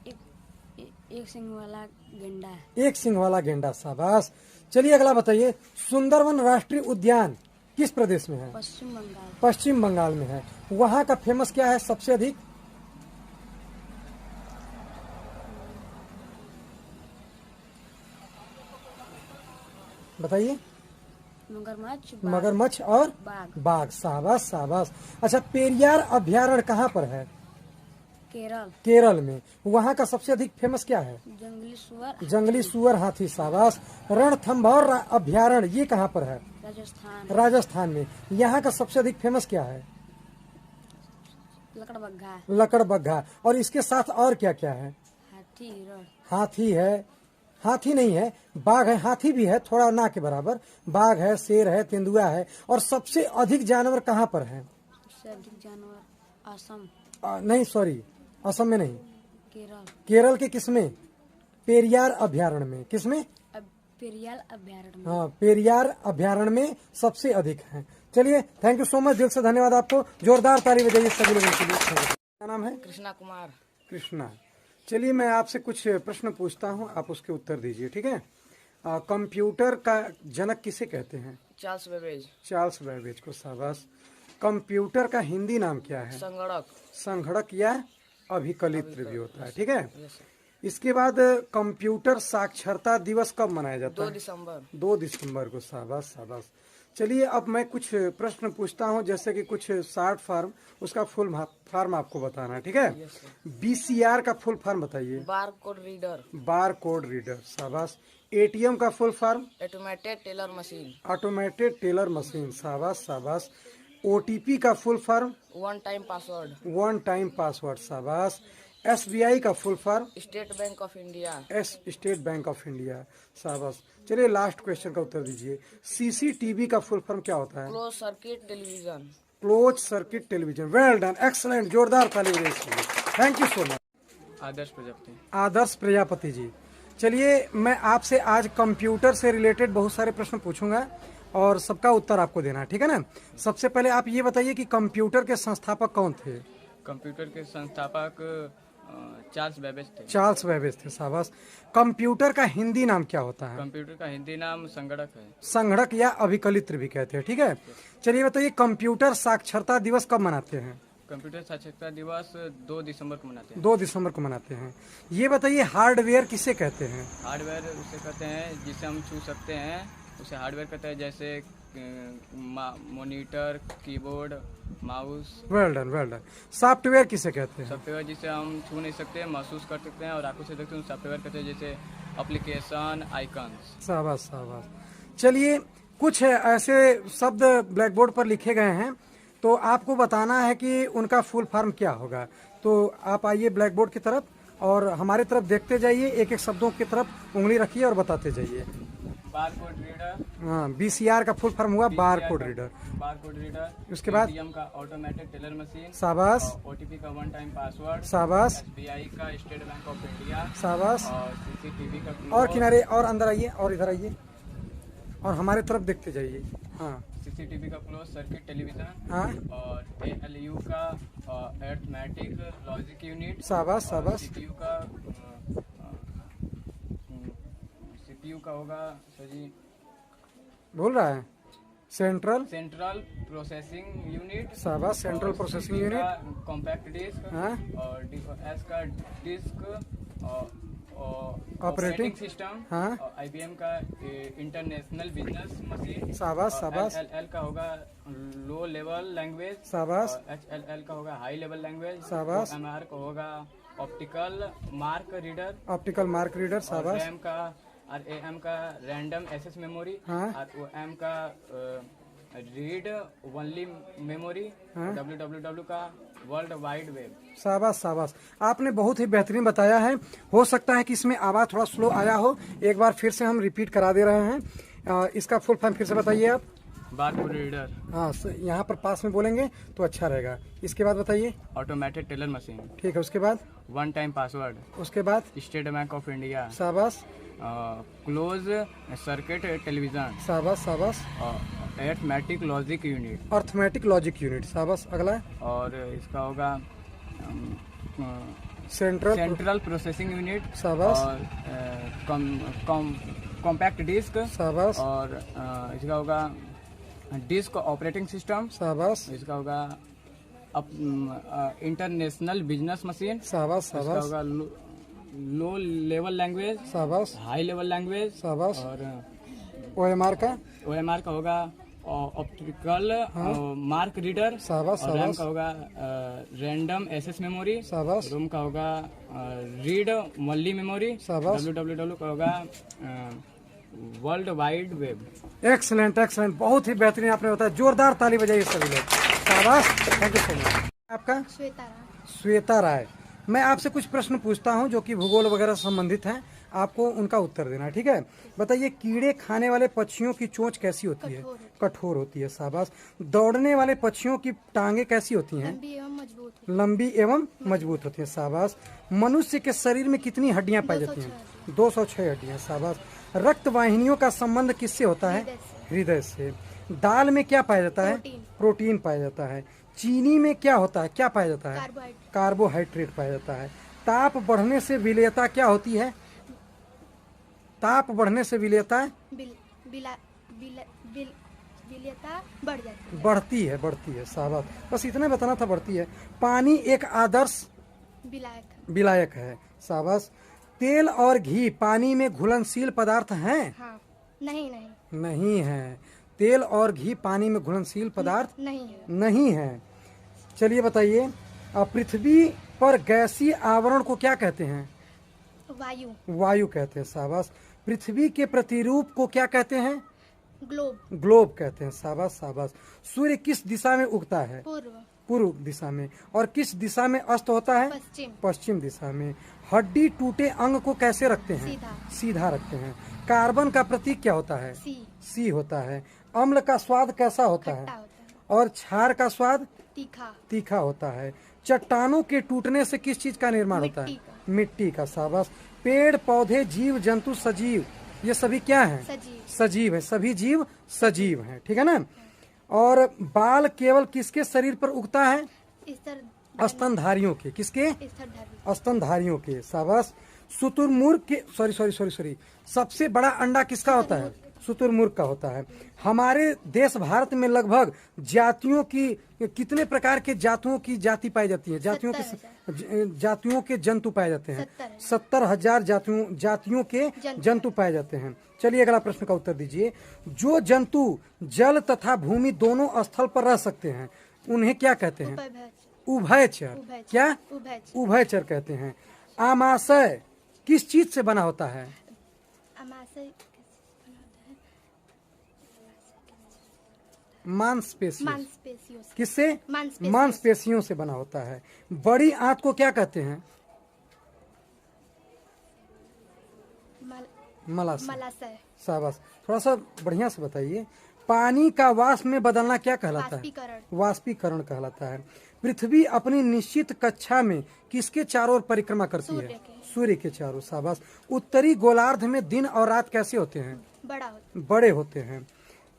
[SPEAKER 4] एक सिंह वाला गेंडा।
[SPEAKER 1] एक सिंह वाला गेंडा। शाबाश। चलिए अगला बताइए, सुंदरवन राष्ट्रीय उद्यान किस प्रदेश में है? पश्चिम बंगाल में है। वहाँ का फेमस क्या है सबसे अधिक? बताइए। मगरमच्छ और बाघ। शाबाश शाबाश। अच्छा, पेरियार अभ्यारण्य कहाँ पर है? केरल में। वहाँ का सबसे अधिक फेमस क्या है? जंगली सुअर, हाथी। शाबाश। रणथंभौर अभ्यारण्य ये कहाँ पर है? राजस्थान में। यहाँ का सबसे अधिक फेमस क्या है? लकड़बग्घा। और इसके साथ और क्या क्या है? हाथी है, हाथी नहीं है, बाघ है। हाथी भी है थोड़ा ना के बराबर। बाघ है, शेर है, तेंदुआ है। और सबसे अधिक जानवर कहाँ पर है?
[SPEAKER 4] सबसे अधिक जानवर असम।
[SPEAKER 1] नहीं सॉरी, असम में नहीं, केरल के किसमें? पेरियार अभ्यारण्य में। किसमें?
[SPEAKER 4] पेरियार अभ्यारण्य में।
[SPEAKER 1] हाँ, पेरियार अभ्यारण्य में सबसे अधिक है। चलिए, थैंक यू सो मच, दिल से धन्यवाद आपको। जोरदार ताली बजाइए सभी लोगों के लिए। क्या नाम है?
[SPEAKER 3] कृष्णा कुमार।
[SPEAKER 1] कृष्णा। चलिए, मैं आपसे कुछ प्रश्न पूछता हूँ, आप उसके उत्तर दीजिए, ठीक है? कंप्यूटर का जनक किसे कहते हैं?
[SPEAKER 3] Charles Babbage.
[SPEAKER 1] चार्ल्स बेबेज को, शाबाश। कंप्यूटर का हिंदी नाम क्या है?
[SPEAKER 3] संगणक।
[SPEAKER 1] संगणक या अभिकलित भी होता है, ठीक है? इसके बाद कंप्यूटर साक्षरता दिवस कब मनाया जाता है?
[SPEAKER 3] 2 दिसंबर।
[SPEAKER 1] 2 दिसंबर को, शाबाश शाबाश। चलिए, अब मैं कुछ प्रश्न पूछता हूँ, जैसे कि कुछ शॉर्ट फॉर्म, उसका फुल फॉर्म आपको बताना है, ठीक है? BCR का फुल फॉर्म बताइए।
[SPEAKER 3] Bar code reader.
[SPEAKER 1] Bar code reader, शाबाश। ATM का full form?
[SPEAKER 3] Automated teller machine.
[SPEAKER 1] Automated teller machine, शाबाश शाबाश। OTP का full form?
[SPEAKER 3] 1 time password.
[SPEAKER 1] 1 time password, शाबाश। SBI का full form?
[SPEAKER 3] State bank of India.
[SPEAKER 1] State bank of India, शाबाश। चलिए, last question का उत्तर दीजिए। CCTV का फुल फॉर्म क्या होता है?
[SPEAKER 3] Close circuit television.
[SPEAKER 1] Close circuit television. Well done, excellent, जोरदार ताली बजाइए इसके लिए। Thank you so much.
[SPEAKER 3] Adarsh Prajapati.
[SPEAKER 1] Adarsh Prajapati ji, चलिए, मैं आपसे आज कंप्यूटर से रिलेटेड बहुत सारे प्रश्न पूछूंगा और सबका उत्तर आपको देना है, ठीक है ना? सबसे पहले आप ये बताइए कि कंप्यूटर के संस्थापक कौन थे?
[SPEAKER 3] कंप्यूटर के संस्थापक चार्ल्स बेबेज थे।
[SPEAKER 1] चार्ल्स बेबेज थे, शाबाश। कंप्यूटर का हिंदी नाम क्या होता है?
[SPEAKER 3] कंप्यूटर का हिंदी नाम संगणक है।
[SPEAKER 1] संगणक या अभिकलित भी कहते हैं, ठीक है? चलिए बताइए, कंप्यूटर साक्षरता दिवस कब मनाते हैं?
[SPEAKER 3] कंप्यूटर साक्षरता दिवस 2 दिसंबर को मनाते हैं।
[SPEAKER 1] 2 दिसंबर को मनाते हैं। ये बताइए, हार्डवेयर किसे कहते हैं?
[SPEAKER 3] हार्डवेयर उसे कहते हैं जिसे हम छू सकते हैं, उसे हार्डवेयर कहते हैं, जैसे monitor, keyboard, mouse.
[SPEAKER 1] Well done, well done. Software किसे कहते हैं?
[SPEAKER 3] सॉफ्टवेयर जिसे हम छू नहीं सकते, महसूस कर सकते हैं और आंखों से देखते हैं, सॉफ्टवेयर कहते हैं, जैसे एप्लीकेशन, आइकन्स।
[SPEAKER 1] शाबाश शाबाश। चलिए, कुछ ऐसे शब्द ब्लैक बोर्ड पर लिखे गए हैं, तो आपको बताना है कि उनका फुल फॉर्म क्या होगा। तो आप आइए ब्लैक बोर्ड की तरफ और हमारी तरफ देखते जाइए, एक एक शब्दों की तरफ उंगली रखिए और बताते जाइए।
[SPEAKER 3] Bar code reader.
[SPEAKER 1] हाँ, BCR का फुल फॉर्म हुआ bar code reader.
[SPEAKER 3] Bar code reader.
[SPEAKER 1] उसके बाद
[SPEAKER 3] ATM का ऑटोमेटेड टेलर मशीन।
[SPEAKER 1] शाबाश
[SPEAKER 3] OTP का 1 टाइम पासवर्ड।
[SPEAKER 1] शाबाश
[SPEAKER 3] SBI का स्टेट बैंक ऑफ इंडिया।
[SPEAKER 1] शाबाश।
[SPEAKER 3] और CCTV का
[SPEAKER 1] और किनारे और अंदर आइए और इधर आइए और हमारे तरफ देखते जाइए। हाँ
[SPEAKER 3] CCTV का क्लोज सर्किट टेलीविजन।
[SPEAKER 1] हाँ,
[SPEAKER 3] और ALU का अरिथमेटिक लॉजिक यूनिट।
[SPEAKER 1] शाबाश शाबाश।
[SPEAKER 3] CPU का होगा सर जी,
[SPEAKER 1] बोल रहा है सेंट्रल
[SPEAKER 3] प्रोसेसिंग यूनिट।
[SPEAKER 1] शाबाश, central processing unit.
[SPEAKER 3] Compact disc.
[SPEAKER 1] हाँ,
[SPEAKER 3] और DOS का डिस्क
[SPEAKER 1] ऑपरेटिंग
[SPEAKER 3] ऑपरेटिंग सिस्टम।
[SPEAKER 1] हाँ,
[SPEAKER 3] IBM का इंटरनेशनल बिजनेस मशीन।
[SPEAKER 1] शाबाश शाबाश
[SPEAKER 3] HLL का होगा लो लेवल लैंग्वेज।
[SPEAKER 1] शाबाश
[SPEAKER 3] HLL का होगा हाई लेवल लैंग्वेज।
[SPEAKER 1] शाबाश।
[SPEAKER 3] MR का होगा optical mark reader.
[SPEAKER 1] Optical mark reader, शाबाश।
[SPEAKER 3] RAM का और AM का रैंडम एक्सेस मेमोरी।
[SPEAKER 1] हाँ,
[SPEAKER 3] और OM का रीड ओनली मेमोरी।
[SPEAKER 1] हाँ।
[SPEAKER 3] WWW का वर्ल्ड वाइड वेब।
[SPEAKER 1] शाबाश शाबाश। आपने बहुत ही बेहतरीन बताया है। हो सकता है कि इसमें आवाज़ थोड़ा स्लो आया हो, एक बार फिर से हम रिपीट करा दे रहे हैं। इसका फुल फॉर्म फिर से बताइए आप।
[SPEAKER 3] Barcode reader.
[SPEAKER 1] हाँ, यहाँ पर पास में बोलेंगे तो अच्छा रहेगा। इसके बाद बताइए।
[SPEAKER 3] Automated teller machine.
[SPEAKER 1] ठीक है, उसके बाद?
[SPEAKER 3] 1 टाइम पासवर्ड।
[SPEAKER 1] उसके बाद?
[SPEAKER 3] State bank of India.
[SPEAKER 1] शाबाश
[SPEAKER 3] क्लोज सर्किट टेलीविजन।
[SPEAKER 1] शाबाश शाबाश।
[SPEAKER 3] Arithmetic logic unit.
[SPEAKER 1] Arithmetic logic unit, शाबाश। अगला?
[SPEAKER 3] और इसका होगा
[SPEAKER 1] सेंट्रल
[SPEAKER 3] प्रोसेसिंग यूनिट।
[SPEAKER 1] शाबाश।
[SPEAKER 3] और कॉम्पैक्ट डिस्क।
[SPEAKER 1] शाबाश
[SPEAKER 3] और इसका होगा डिस्क ऑपरेटिंग सिस्टम।
[SPEAKER 1] शाबाश।
[SPEAKER 3] इसका होगा इंटरनेशनल बिजनेस मशीन।
[SPEAKER 1] शाबाश
[SPEAKER 3] इसका
[SPEAKER 1] शाबाश।
[SPEAKER 3] होगा लो लेवल लैंग्वेज।
[SPEAKER 1] शाबाश
[SPEAKER 3] हाई लेवल लैंग्वेज।
[SPEAKER 1] शाबाश।
[SPEAKER 3] और
[SPEAKER 1] OMR का?
[SPEAKER 3] OMR का होगा ऑप्टिकल मार्क रीडर।
[SPEAKER 1] शाबाश
[SPEAKER 3] और रैम
[SPEAKER 1] शाबाश
[SPEAKER 3] का होगा रैंडम एक्सेस मेमोरी।
[SPEAKER 1] शाबाश
[SPEAKER 3] रोम का होगा रीड ओनली मेमोरी।
[SPEAKER 1] शाबाश।
[SPEAKER 3] WWW का होगा world wide web.
[SPEAKER 1] Excellent excellent, बहुत ही बेहतरीन आपने बताया। जोरदार ताली बजाइए सभी लोग, शाबाश। Thank you so much. आपका?
[SPEAKER 2] श्वेता राय।
[SPEAKER 1] श्वेता राय। मैं आपसे कुछ प्रश्न पूछता हूं जो कि भूगोल वगैरह से संबंधित हैं, आपको उनका उत्तर देना है, ठीक है? बताइए, कीड़े खाने वाले पक्षियों की चोंच कैसी होती है? कठोर होती है, शाबाश। दौड़ने वाले पक्षियों की टांगे कैसी होती हैं?
[SPEAKER 2] लंबी एवं मजबूत।
[SPEAKER 1] लंबी एवं मजबूत होती है, शाबाश। मनुष्य के शरीर में कितनी हड्डियां पाई जाती हैं? 206 हड्डियां, शाबाश। रक्त वाहिनियों का संबंध किससे होता है? हृदय से। दाल में क्या पाया जाता है?
[SPEAKER 2] प्रोटीन।
[SPEAKER 1] प्रोटीन पाया जाता है। चीनी में क्या होता है, क्या पाया जाता है?
[SPEAKER 2] कार्बोहाइड्रेट।
[SPEAKER 1] कार्बोहाइड्रेट पाया जाता है। ताप बढ़ने से विलेयता क्या होती है? ताप बढ़ने से विलेयता
[SPEAKER 2] बिल बिला बिल बिल विलेयता बढ़ जाती है।
[SPEAKER 1] बढ़ती है। शाबाश, बस इतना बताना था, बढ़ती है। पानी एक आदर्श
[SPEAKER 2] विलायक।
[SPEAKER 1] विलायक है। शाबाश। तेल और घी पानी में घुलनशील पदार्थ हैं?
[SPEAKER 2] हाँ। नहीं नहीं
[SPEAKER 1] नहीं है। तेल और घी पानी में घुलनशील पदार्थ
[SPEAKER 2] नहीं है।
[SPEAKER 1] नहीं है। चलिए बताइए, पृथ्वी पर गैसीय आवरण को क्या कहते हैं?
[SPEAKER 2] वायु।
[SPEAKER 1] वायु कहते हैं। शाबाश। पृथ्वी के प्रतिरूप को क्या कहते हैं?
[SPEAKER 2] ग्लोब।
[SPEAKER 1] ग्लोब कहते हैं। शाबाश शाबाश। सूर्य किस दिशा में उगता है?
[SPEAKER 2] पूर्व।
[SPEAKER 1] पूर्व दिशा में। और किस दिशा में अस्त होता है?
[SPEAKER 2] पश्चिम।
[SPEAKER 1] पश्चिम दिशा में। हड्डी टूटे अंग को कैसे रखते हैं?
[SPEAKER 2] सीधा।
[SPEAKER 1] सीधा रखते हैं। कार्बन का प्रतीक क्या होता है?
[SPEAKER 2] सी।
[SPEAKER 1] सी होता है। अम्ल का स्वाद कैसा होता
[SPEAKER 2] खट्टा
[SPEAKER 1] है?
[SPEAKER 2] होता है।
[SPEAKER 1] और क्षार का स्वाद
[SPEAKER 2] तीखा।
[SPEAKER 1] तीखा होता है। चट्टानों के टूटने से किस चीज का निर्माण होता है?
[SPEAKER 2] मिट्टी
[SPEAKER 1] मिट्टी का। शाबाश। पेड़ पौधे जीव जंतु सजीव, ये सभी क्या हैं?
[SPEAKER 2] सजीव।
[SPEAKER 1] सजीव है। सभी जीव सजीव हैं, ठीक है ना। और बाल केवल किसके शरीर पर उगता है? स्तनधारियों के। किसके?
[SPEAKER 2] स्तनधारी।
[SPEAKER 1] स्तनधारियों के। शाबाश। शुतुरमुर्ग के सॉरी सबसे बड़ा अंडा किसका होता है? शुतुरमुर्ग का होता है। हमारे देश भारत में लगभग जातियों की कितने प्रकार के जातियों की जाति पाई जाती है? जातियों के जंतु पाए जाते हैं। 70,000 जातियों के जंतु पाए जाते हैं। चलिए अगला प्रश्न का उत्तर दीजिए। जो जंतु जल तथा भूमि दोनों स्थल पर रह सकते हैं उन्हें क्या कहते हैं? उभयचर। क्या? उभयचर कहते हैं। आमाशय किस चीज से बना होता है?
[SPEAKER 2] अमाशय
[SPEAKER 1] मांसपेशियों।
[SPEAKER 2] से।
[SPEAKER 1] किससे?
[SPEAKER 2] मांसपेशियों।
[SPEAKER 1] मांसपेशियों से बना होता है। बड़ी आंत को क्या कहते हैं? मलाशय। शाबाश। थोड़ा सा बढ़िया से बताइए। पानी का वाष्प में बदलना क्या कहलाता है? वाष्पीकरण कहलाता है। पृथ्वी अपनी निश्चित कक्षा में किसके चारों ओर परिक्रमा करती है? सूर्य के चारों। शाबाश। उत्तरी गोलार्ध में दिन और रात कैसे होते हैं? बड़े होते हैं।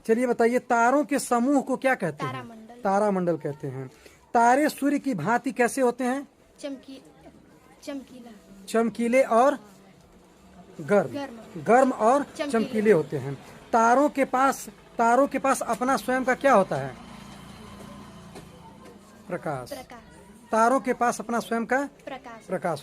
[SPEAKER 1] चलिए बताइए, तारों के समूह को क्या कहते हैं? तारामंडल कहते हैं। तारे सूर्य की भांति कैसे होते हैं? चमकीले और गर्म और चमकीले होते हैं। तारों के पास अपना स्वयं का क्या होता है? प्रकाश। तारों के पास अपना स्वयं का प्रकाश होता है।